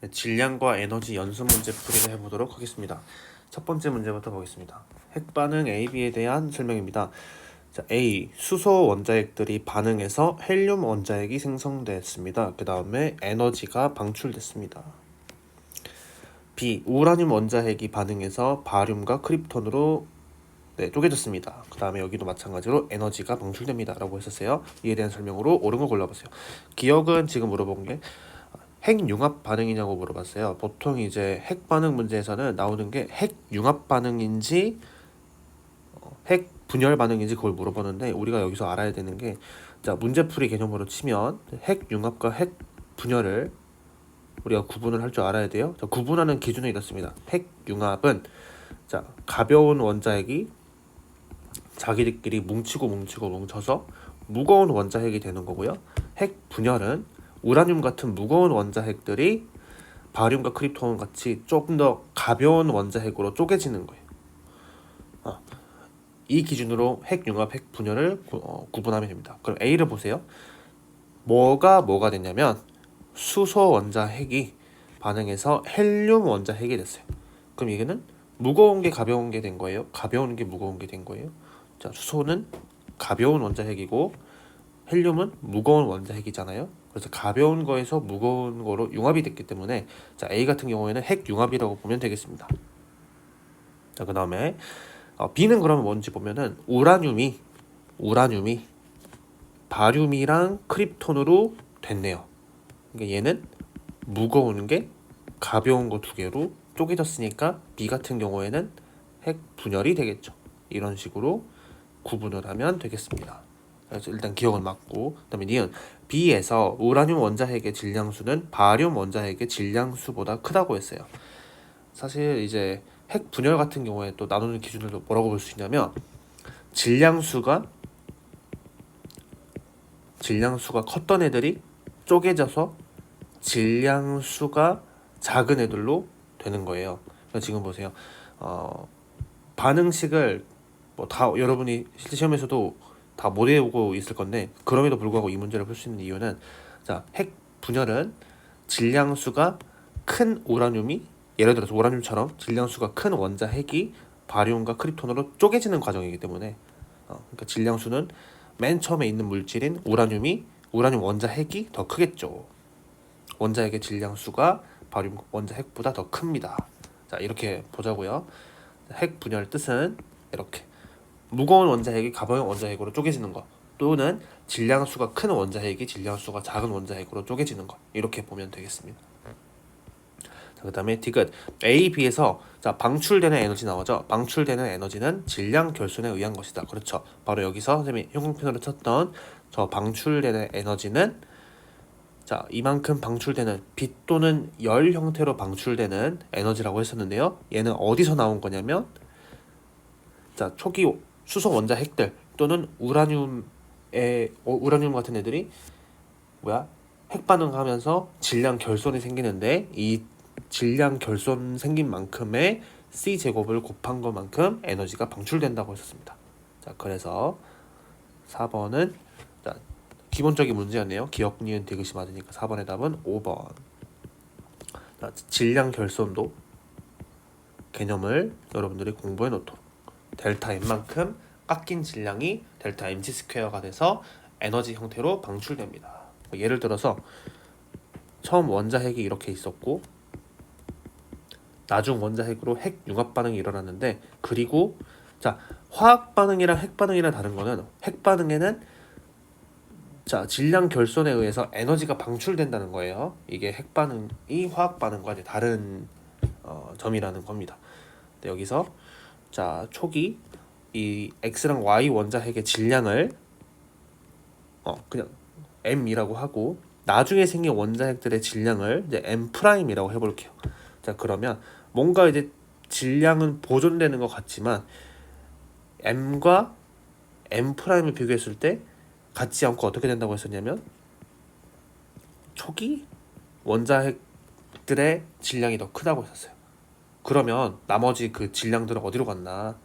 네, 질량과 에너지 연습 문제 풀이를 해보도록 하겠습니다. 첫 번째 문제부터 보겠습니다. 핵반응 AB에 대한 설명입니다. 자, A. 수소 원자핵들이 반응해서 헬륨 원자핵이 생성됐습니다. 그 다음에 에너지가 방출됐습니다. B. 우라늄 원자핵이 반응해서 바륨과 크립톤으로 쪼개졌습니다. 그 다음에 여기도 마찬가지로 에너지가 방출됩니다 라고 했었어요. 이에 대한 설명으로 옳은 거 골라보세요. 기억은 지금 물어본 게 핵융합 반응이냐고 물어봤어요. 보통 이제 핵 반응 문제에서는 나오는 게 핵융합 반응인지 핵 분열 반응인지 그걸 물어보는데, 우리가 여기서 알아야 되는 게, 자, 문제풀이 개념으로 치면 핵융합과 핵 분열을 우리가 구분을 할 줄 알아야 돼요. 자, 구분하는 기준은 이렇습니다. 핵융합은 자, 가벼운 원자핵이 자기들끼리 뭉쳐서 무거운 원자핵이 되는 거고요. 핵 분열은 우라늄 같은 무거운 원자핵들이 바륨과 크립톤 같이 조금 더 가벼운 원자핵으로 쪼개지는 거예요. 이 기준으로 핵융합, 핵분열을 구분하면 됩니다. 그럼 A를 보세요. 뭐가 됐냐면 수소 원자핵이 반응해서 헬륨 원자핵이 됐어요. 그럼 이거는 무거운 게 가벼운 게 된 거예요. 가벼운 게 무거운 게 된 거예요. 자, 수소는 가벼운 원자핵이고 헬륨은 무거운 원자핵이잖아요. 그래서 가벼운 거에서 무거운 거로 융합이 됐기 때문에 자, A 같은 경우에는 핵융합이라고 보면 되겠습니다. 자, 그 다음에 B는 그러면 뭔지 보면은 우라늄이 바륨이랑 크립톤으로 됐네요. 그러니까 얘는 무거운 게 가벼운 거 두 개로 쪼개졌으니까 B 같은 경우에는 핵 분열이 되겠죠. 이런 식으로 구분을 하면 되겠습니다. 그래서 일단 기억은 맞고, 그다음에 니은 B에서 우라늄 원자핵의 질량수는 바륨 원자핵의 질량수보다 크다고 했어요. 사실 이제 핵 분열 같은 경우에 또 나누는 기준을 뭐라고 볼 수 있냐면 질량수가 컸던 애들이 쪼개져서 질량수가 작은 애들로 되는 거예요. 그래서 지금 보세요. 반응식을 뭐 다 여러분이 실제 시험에서도 다 못 외우고 있을 건데, 그럼에도 불구하고 이 문제를 풀 수 있는 이유는, 자, 핵 분열은 질량수가 큰 우라늄이, 예를 들어서 우라늄처럼 질량수가 큰 원자핵이 바륨과 크립톤으로 쪼개지는 과정이기 때문에 그러니까 질량수는 맨 처음에 있는 물질인 우라늄 원자핵이 더 크겠죠. 원자핵의 질량수가 바륨 원자핵보다 더 큽니다. 자, 이렇게 보자고요. 핵 분열 뜻은 이렇게 무거운 원자핵이 가벼운 원자핵으로 쪼개지는 것, 또는 질량수가 큰 원자핵이 질량수가 작은 원자핵으로 쪼개지는 것, 이렇게 보면 되겠습니다. 자, 그 다음에 디귿 A, B에서 자, 방출되는 에너지 나오죠. 방출되는 에너지는 질량 결손에 의한 것이다. 그렇죠. 바로 여기서 선생님이 형용편으로 쳤던 저 방출되는 에너지는 자, 이만큼 방출되는 빛 또는 열 형태로 방출되는 에너지라고 했었는데요. 얘는 어디서 나온 거냐면, 자, 초기 수소 원자핵들 또는 우라늄 같은 애들이 핵 반응하면서 질량 결손이 생기는데, 이 질량 결손 생긴 만큼의 C 제곱을 곱한 것만큼 에너지가 방출된다고 했었습니다. 자, 그래서 4번은 자, 기본적인 문제였네요. 기억, 니은, 디귿이 맞으니까 4번의 답은 5번. 자, 질량 결손도 개념을 여러분들이 공부해 놓도록. 델타 M만큼 깎인 질량이 델타 MC 스퀘어가 돼서 에너지 형태로 방출됩니다. 예를 들어서 처음 원자핵이 이렇게 있었고 나중 원자핵으로 핵 융합 반응이 일어났는데, 그리고 자, 화학 반응이랑 핵 반응이랑 다른 거는, 핵 반응에는 자, 질량 결손에 의해서 에너지가 방출된다는 거예요. 이게 핵 반응이 화학 반응과 이제 다른 점이라는 겁니다. 근데 여기서 자, 초기 이 X랑 Y 원자핵의 질량을 그냥 M이라고 하고, 나중에 생긴 원자핵들의 질량을 이제 M'이라고 해볼게요. 자, 그러면 뭔가 이제 질량은 보존되는 것 같지만 M과 M'을 비교했을 때 같지 않고 어떻게 된다고 했었냐면, 초기 원자핵들의 질량이 더 크다고 했었어요. 그러면 나머지 그 질량들은 어디로 갔나?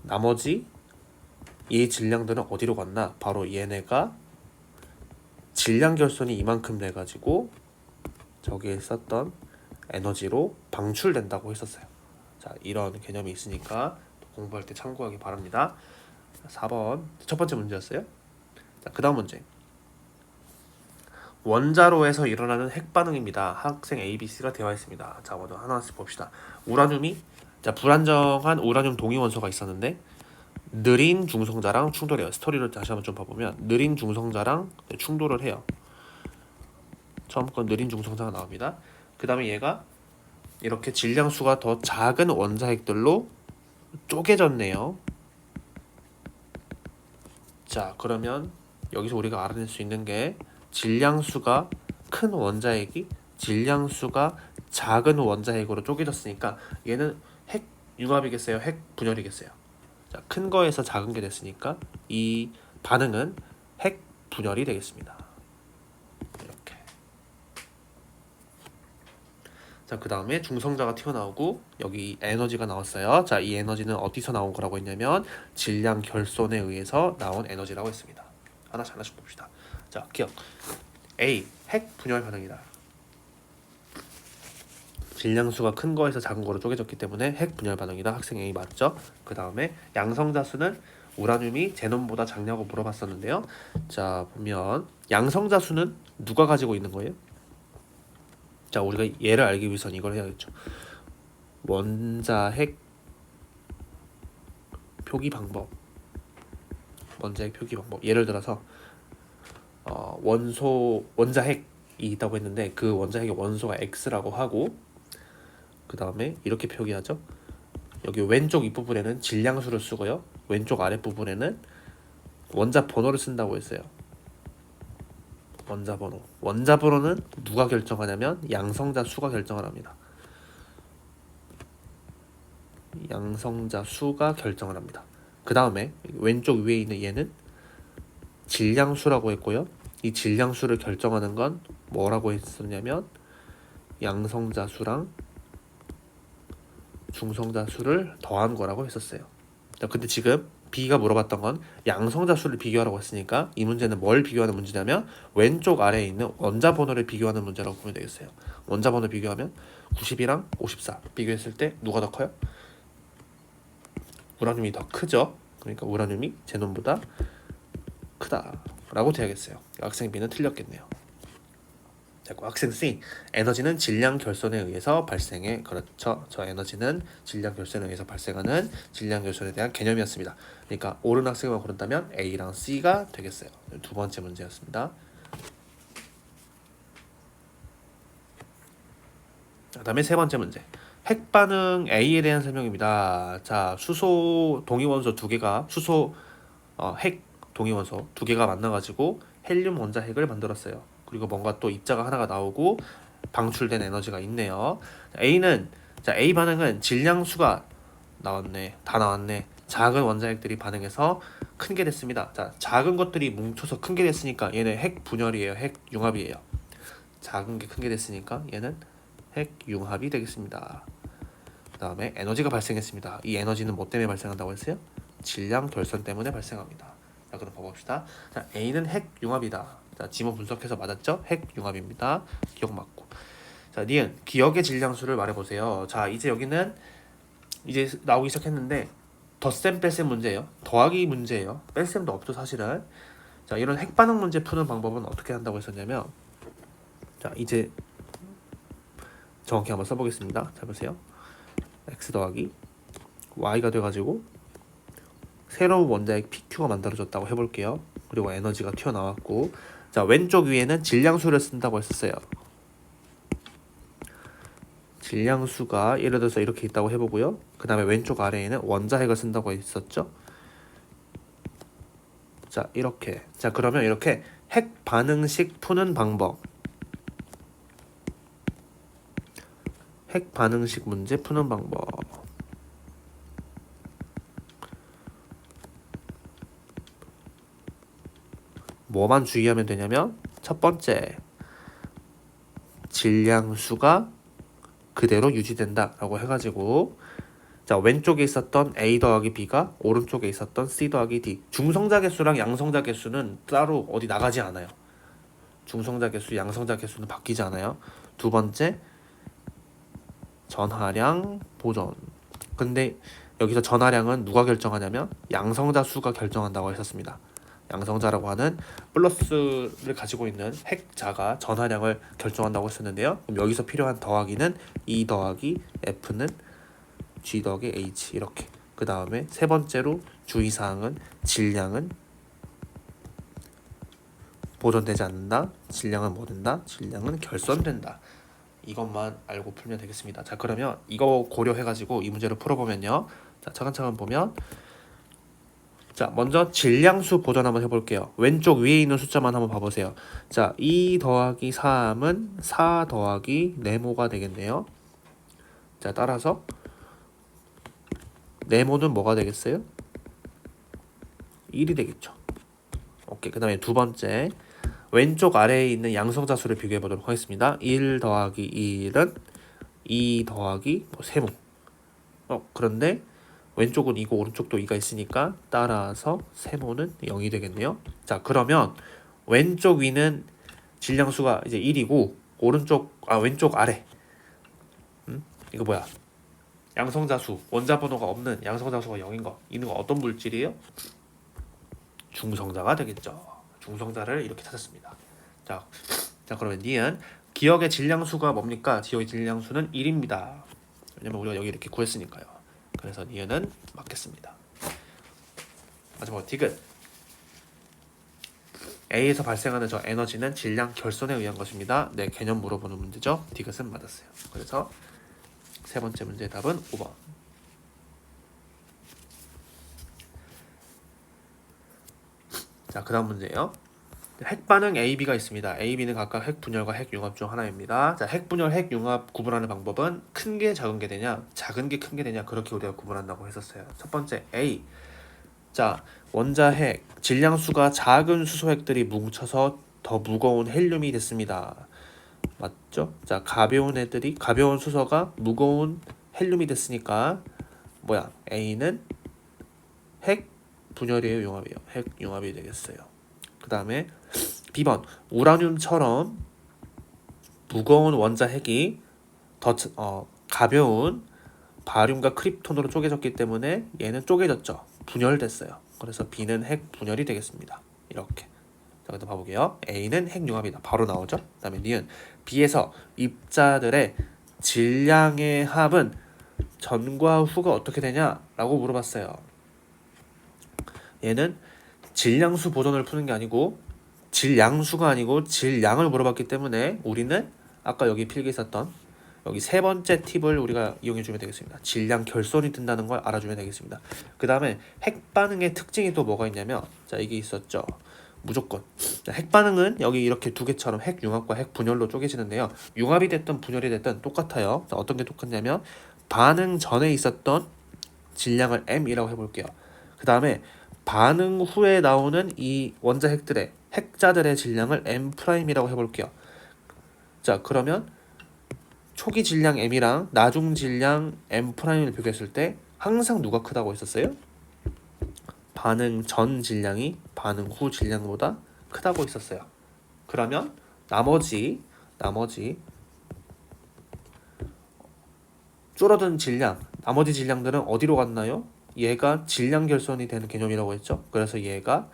나머지 이 질량들은 어디로 갔나? 바로 얘네가 질량 결손이 이만큼 돼가지고 저기에 있었던 에너지로 방출된다고 했었어요. 자, 이런 개념이 있으니까 공부할 때 참고하기 바랍니다. 4번 첫 번째 문제였어요. 자, 그 다음 문제. 원자로에서 일어나는 핵반응입니다. 학생 A, B, C가 되어 있습니다. 자, 먼저 하나씩 봅시다. 우라늄이 불안정한 우라늄 동위 원소가 있었는데 느린 중성자랑 충돌해요. 스토리를 다시 한번 좀 봐보면 느린 중성자랑 충돌을 해요. 처음 건 느린 중성자가 나옵니다. 그 다음에 얘가 이렇게 질량수가 더 작은 원자핵들로 쪼개졌네요. 자, 그러면 여기서 우리가 알아낼 수 있는 게 질량수가 큰 원자핵이 질량수가 작은 원자핵으로 쪼개졌으니까 얘는 핵 융합이겠어요? 핵 분열이겠어요? 자, 큰 거에서 작은 게 됐으니까 이 반응은 핵 분열이 되겠습니다. 이렇게. 자, 그 다음에 중성자가 튀어나오고 여기 에너지가 나왔어요. 자, 이 에너지는 어디서 나온 거라고 했냐면 질량 결손에 의해서 나온 에너지라고 했습니다. 하나씩 봅시다. 자, 기억. A. 핵 분열 반응이다. 질량수가 큰 거에서 작은 거로 쪼개졌기 때문에 핵 분열 반응이다. 학생 A 맞죠? 그 다음에 양성자수는 우라늄이 제논보다 작냐고 물어봤었는데요. 자, 보면 양성자수는 누가 가지고 있는 거예요? 자, 우리가 얘를 알기 위해서는 이걸 해야겠죠. 원자핵 표기 방법. 원자핵 표기 방법. 예를 들어서 원자핵이 있다고 했는데 그 원자핵의 원소가 X라고 하고 그 다음에 이렇게 표기하죠. 여기 왼쪽 윗부분에는 질량수를 쓰고요. 왼쪽 아랫부분에는 원자 번호를 쓴다고 했어요. 원자 번호. 원자 번호는 누가 결정하냐면 양성자 수가 결정을 합니다. 양성자 수가 결정을 합니다. 그 다음에 왼쪽 위에 있는 얘는 질량수라고 했고요. 이 질량수를 결정하는 건 뭐라고 했었냐면 양성자 수랑 중성자 수를 더한 거라고 했었어요. 근데 지금 B가 물어봤던 건 양성자 수를 비교하라고 했으니까 이 문제는 뭘 비교하는 문제냐면 왼쪽 아래에 있는 원자 번호를 비교하는 문제라고 보면 되겠어요. 원자 번호 비교하면 90이랑 54 비교했을 때 누가 더 커요? 우라늄이 더 크죠. 그러니까 우라늄이 제논보다 크다 라고 돼야겠어요. 학생 B는 틀렸겠네요. 자, 학생 C. 에너지는 질량 결손에 의해서 발생해. 그렇죠. 저 에너지는 질량 결손에 의해서 발생하는 질량 결손에 대한 개념이었습니다. 그러니까 옳은 학생만 고른다면 A랑 C가 되겠어요. 두 번째 문제였습니다. 그 다음에 세 번째 문제. 핵반응 A에 대한 설명입니다. 자, 수소 동위원소 두 개가 핵 동위원소 두 개가 만나가지고 헬륨 원자핵을 만들었어요. 그리고 뭔가 또 입자가 하나가 나오고 방출된 에너지가 있네요. A는 A 반응은 질량수가 다 나왔네. 작은 원자핵들이 반응해서 큰 게 됐습니다. 자, 작은 것들이 뭉쳐서 큰 게 됐으니까 얘는 핵 분열이에요. 핵 융합이에요. 작은 게 큰 게 됐으니까 얘는 핵 융합이 되겠습니다. 그 다음에 에너지가 발생했습니다. 이 에너지는 뭐 때문에 발생한다고 했어요? 질량 결손 때문에 발생합니다. 자, 그럼 봐봅시다. 자, A는 핵 융합이다. 자, 지문 분석해서 맞았죠? 핵 융합입니다. 기억 맞고. 자, 니은 기억의 질량수를 말해보세요. 자, 이제 여기는 이제 나오기 시작했는데 덧셈 뺄셈 문제예요. 더하기 문제예요. 뺄셈도 없죠 사실은. 자, 이런 핵반응 문제 푸는 방법은 어떻게 한다고 했었냐면 자, 이제 정확히 한번 써보겠습니다. 자, 보세요. x 더하기 y가 돼가지고 새로운 원자핵 PQ가 만들어졌다고 해볼게요. 그리고 에너지가 튀어나왔고 자, 왼쪽 위에는 질량수를 쓴다고 했었어요. 질량수가 예를 들어서 이렇게 있다고 해보고요. 그 다음에 왼쪽 아래에는 원자핵을 쓴다고 했었죠. 자, 이렇게. 자, 그러면 이렇게 핵 반응식 푸는 방법. 핵 반응식 문제 푸는 방법. 뭐만 주의하면 되냐면 첫 번째, 질량수가 그대로 유지된다 라고 해가지고 자, 왼쪽에 있었던 A 더하기 B가 오른쪽에 있었던 C 더하기 D. 중성자 개수랑 양성자 개수는 따로 어디 나가지 않아요. 중성자 개수, 양성자 개수는 바뀌지 않아요. 두 번째, 전하량 보존. 근데 여기서 전하량은 누가 결정하냐면 양성자 수가 결정한다고 했었습니다. 양성자라고 하는 플러스를 가지고 있는 핵자가 전하량을 결정한다고 했었는데요. 그럼 여기서 필요한 더하기는 E 더하기 F는 G 더하기 H 이렇게. 그 다음에 세 번째로 주의사항은 질량은 보존되지 않는다. 질량은 뭐 된다? 질량은 결손된다. 이것만 알고 풀면 되겠습니다. 자, 그러면 이거 고려해가지고 이 문제를 풀어보면요. 자, 차근차근 보면, 자, 먼저 질량수 보존 한번 해볼게요. 왼쪽 위에 있는 숫자만 한번 봐보세요. 자, 2 더하기 3은 4 더하기 네모가 되겠네요. 자, 따라서 네모는 뭐가 되겠어요? 1이 되겠죠. 오케이. 그 다음에 두 번째, 왼쪽 아래에 있는 양성자 수를 비교해 보도록 하겠습니다. 1 더하기 1은 2 더하기 세모. 그런데 왼쪽은 2고 오른쪽도 2가 있으니까 따라서 세모는 0이 되겠네요. 자, 그러면 왼쪽 위는 질량수가 이제 1이고 왼쪽 아래 이거 뭐야? 양성자수, 원자 번호가 없는 양성자수가 0인 거. 이는 어떤 물질이에요? 중성자가 되겠죠. 중성자를 이렇게 찾았습니다. 자 그러면 니은 기억의 질량수가 뭡니까? 기억의 질량수는 1입니다. 왜냐면 우리가 여기 이렇게 구했으니까요. 그래서 니은은 맞겠습니다. 마지막으로 디귿. A에서 발생하는 저 에너지는 질량 결손에 의한 것입니다. 네, 개념 물어보는 문제죠. 디귿은 맞았어요. 그래서 세 번째 문제의 답은 5번. 자, 그 다음 문제예요. 핵반응 A, B가 있습니다. A, B는 각각 핵분열과 핵융합 중 하나입니다. 자, 핵분열, 핵융합 구분하는 방법은 큰 게 작은 게 되냐, 작은 게 큰 게 되냐, 그렇게 우리가 구분한다고 했었어요. 첫 번째 A. 자, 원자핵 질량수가 작은 수소핵들이 뭉쳐서 더 무거운 헬륨이 됐습니다. 맞죠? 자, 가벼운 수소가 무거운 헬륨이 됐으니까 뭐야? A는 핵 분열이에요, 융합이에요? 핵 융합이 되겠어요. 그 다음에 B번, 우라늄처럼 무거운 원자핵이 더 가벼운 바륨과 크립톤으로 쪼개졌기 때문에 얘는 쪼개졌죠. 분열됐어요. 그래서 B는 핵 분열이 되겠습니다. 이렇게. 자, 그다음 봐볼게요. A는 핵융합이다. 바로 나오죠. 그 다음에 D는 B에서 입자들의 질량의 합은 전과 후가 어떻게 되냐라고 물어봤어요. 얘는 질량수 보존을 푸는 게 아니고 질량수가 아니고 질량을 물어봤기 때문에 우리는 아까 여기 필기에 있었던 여기 세 번째 팁을 우리가 이용해 주면 되겠습니다. 질량 결손이 든다는 걸 알아주면 되겠습니다. 그 다음에 핵반응의 특징이 또 뭐가 있냐면, 자, 이게 있었죠. 무조건. 자, 핵반응은 여기 이렇게 두 개처럼 핵융합과 핵분열로 쪼개지는데요. 융합이 됐든 분열이 됐든 똑같아요. 자, 어떤 게 똑같냐면 반응 전에 있었던 질량을 M이라고 해볼게요. 그 다음에 반응 후에 나오는 이 원자핵들의 핵자들의 질량을 M'이라고 해볼게요. 자, 그러면 초기 질량 M이랑 나중 질량 M'을 비교했을 때 항상 누가 크다고 했었어요? 반응 전 질량이 반응 후 질량보다 크다고 했었어요. 그러면 나머지 줄어든 질량, 나머지 질량들은 어디로 갔나요? 얘가 질량 결손이 되는 개념이라고 했죠. 그래서 얘가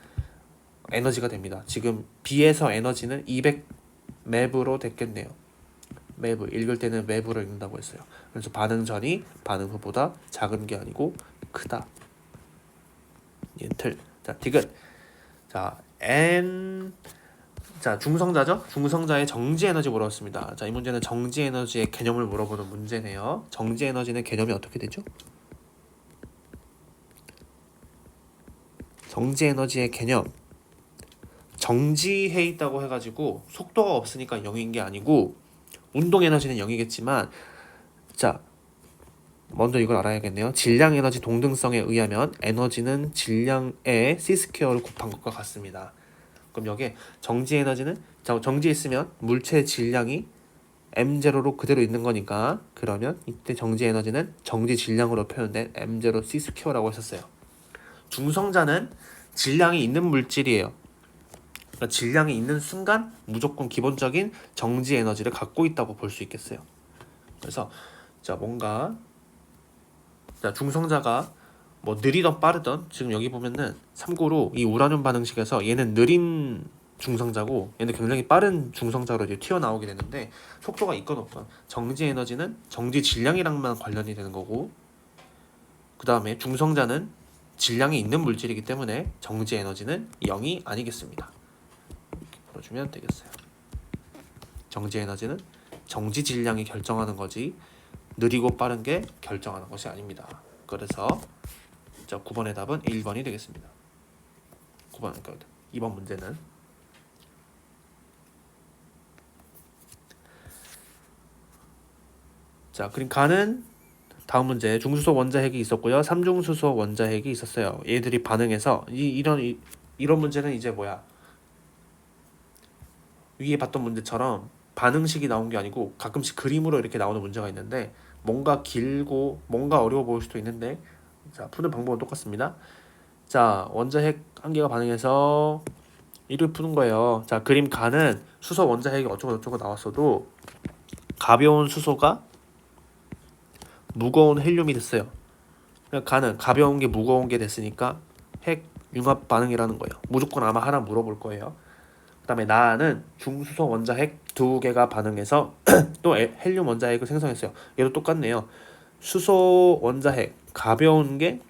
에너지가 됩니다. 지금 B에서 에너지는 200 맵으로 됐겠네요. 맵을 읽을 때는 맵으로 읽는다고 했어요. 그래서 반응 전이 반응 후보다 작은 게 아니고 크다. 틀. 자, 디귿. 자, 자, 중성자죠? 중성자의 정지 에너지 물어봤습니다. 자, 이 문제는 정지 에너지의 개념을 물어보는 문제네요. 정지 에너지는 개념이 어떻게 되죠? 정지 에너지의 개념. 정지해 있다고 해가지고 속도가 없으니까 0인 게 아니고 운동 에너지는 0이겠지만, 자, 먼저 이걸 알아야겠네요. 질량 에너지 동등성에 의하면 에너지는 질량의 C 스퀘어를 곱한 것과 같습니다. 그럼 여기에 정지 에너지는 정지에 있으면 물체의 질량이 M0로 그대로 있는 거니까, 그러면 이때 정지 에너지는 정지 질량으로 표현된 M0 C 스퀘어라고 했었어요. 중성자는 질량이 있는 물질이에요. 그러니까 질량이 있는 순간 무조건 기본적인 정지 에너지를 갖고 있다고 볼 수 있겠어요. 그래서 자 뭔가 자 중성자가 뭐 느리던 빠르던 지금 여기 보면은 참고로 이 우라늄 반응식에서 얘는 느린 중성자고 얘는 굉장히 빠른 중성자로 이제 튀어나오게 되는데 속도가 있건 없건 정지 에너지는 정지 질량이랑만 관련이 되는 거고 그 다음에 중성자는 질량이 있는 물질이기 때문에 정지 에너지는 0이 아니겠습니다. 이렇게 풀어주면 되겠어요. 정지 에너지는 정지 질량이 결정하는 거지 느리고 빠른 게 결정하는 것이 아닙니다. 그래서 자 9번의 답은 1번이 되겠습니다. 9번 그러니까 2번 문제는 자 그림 가는 다음 문제 중수소 원자핵이 있었고요. 삼중수소 원자핵이 있었어요. 얘들이 반응해서 이런 문제는 이제 뭐야 위에 봤던 문제처럼 반응식이 나온 게 아니고 가끔씩 그림으로 이렇게 나오는 문제가 있는데 뭔가 길고 뭔가 어려워 보일 수도 있는데 자 푸는 방법은 똑같습니다. 자 원자핵 한 개가 반응해서 이를 푸는 거예요. 자 그림 가는 수소 원자핵이 어쩌고 나왔어도 가벼운 수소가 무거운 헬륨이 됐어요. 그러니까 가는 가벼운 게 무거운 게 됐으니까 핵 융합 반응이라는 거예요. 무조건 아마 하나 물어볼 거예요. 그다음에 나는 중수소 원자핵 두 개가 반응해서 또 헬륨 원자핵을 생성했어요. 얘도 똑같네요. 수소 원자핵 가벼운 게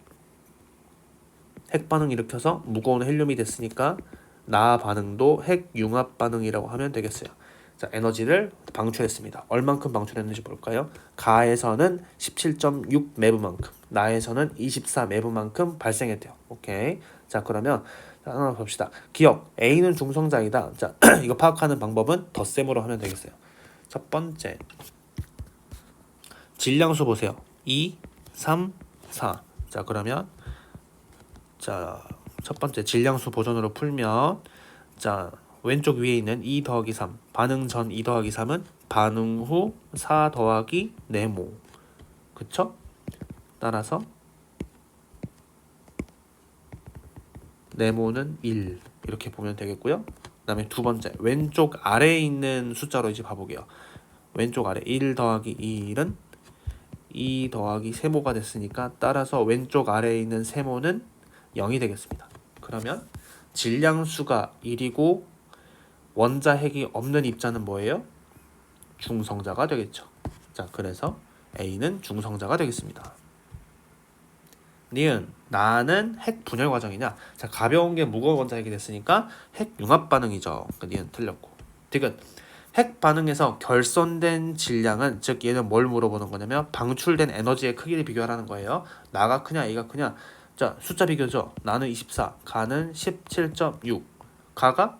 핵 반응 일으켜서 무거운 헬륨이 됐으니까 나 반응도 핵 융합 반응이라고 하면 되겠어요. 자, 에너지를 방출했습니다. 얼만큼 방출했는지 볼까요? 가에서는 17.6 메브만큼, 나에서는 24 메브만큼 발생했대요. 오케이. 자, 그러면 하나 봅시다. 기억 A는 중성자이다. 자, 이거 파악하는 방법은 덧셈으로 하면 되겠어요. 첫 번째 질량수 보세요. 2, 3, 4. 자, 그러면 자, 첫 번째 질량수 보존으로 풀면 자, 왼쪽 위에 있는 2 더하기 3 반응 전 2 더하기 3은 반응 후 4 더하기 4모 그쵸? 따라서 4모는 1 이렇게 보면 되겠고요. 그 다음에 두 번째 왼쪽 아래에 있는 숫자로 이제 봐보게요. 왼쪽 아래 1 더하기 1은 2 더하기 세모가 됐으니까 따라서 왼쪽 아래에 있는 세모는 0이 되겠습니다. 그러면 질량수가 1이고 원자핵이 없는 입자는 뭐예요? 중성자가 되겠죠. 자, 그래서 A는 중성자가 되겠습니다. 니은 나는 핵 분열 과정이냐? 자, 가벼운 게 무거운 원자핵이 됐으니까 핵 융합 반응이죠. 그러니까 니은 틀렸고. 디귿 핵 반응에서 결손된 질량은 즉 얘는 뭘 물어보는 거냐면 방출된 에너지의 크기를 비교하라는 거예요. 나가 크냐 A가 크냐. 자, 숫자 비교죠. 나는 24, 가는 17.6. 가가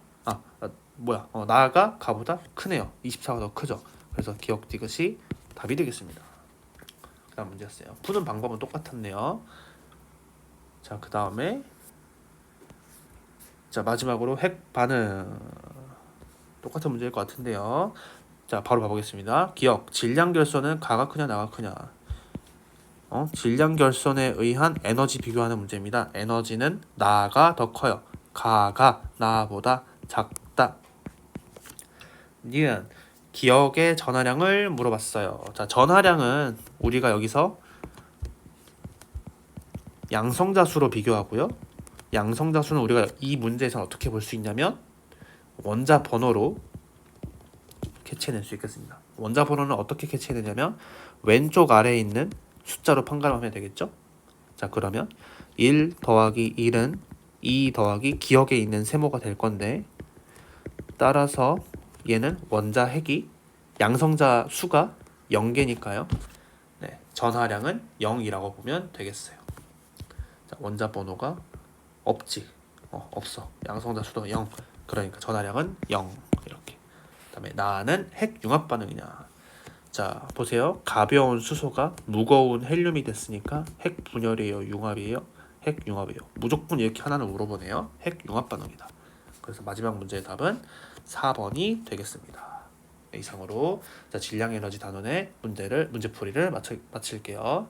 나가 가보다 크네요. 24가 더 크죠. 그래서 기억 디귿이 답이 되겠습니다. 그 다음 문제였어요. 푸는 방법은 똑같았네요. 자, 그 다음에 자 마지막으로 핵 반응 똑같은 문제일 것 같은데요. 자, 바로 봐보겠습니다. 기억 질량 결손은 가가 크냐 나가 크냐. 질량 결손에 의한 에너지 비교하는 문제입니다. 에너지는 나가 더 커요. 가가 나보다 작다. 니은 기억의 전하량을 물어봤어요. 자, 전하량은 우리가 여기서 양성자 수로 비교하고요. 양성자 수는 우리가 이 문제에서 어떻게 볼 수 있냐면 원자 번호로 캐치해낼 수 있겠습니다. 원자 번호는 어떻게 캐치해내냐면 왼쪽 아래에 있는 숫자로 판가름하면 되겠죠. 자, 그러면 1 더하기 1은 2 더하기 기억에 있는 세모가 될 건데 따라서 얘는 원자핵이 양성자 수가 0개니까요. 네, 전하량은 0이라고 보면 되겠어요. 자, 원자 번호가 없지. 없어. 양성자 수도 0. 그러니까 전하량은 0. 이렇게. 그다음에 나는 핵 융합 반응이냐. 자, 보세요. 가벼운 수소가 무거운 헬륨이 됐으니까 핵 분열이에요, 융합이에요? 핵 융합이에요. 무조건 이렇게 하나는 물어보네요. 핵 융합 반응이다. 그래서 마지막 문제의 답은 4번이 되겠습니다. 이상으로 자, 질량 에너지 단원의 문제풀이를 마칠게요.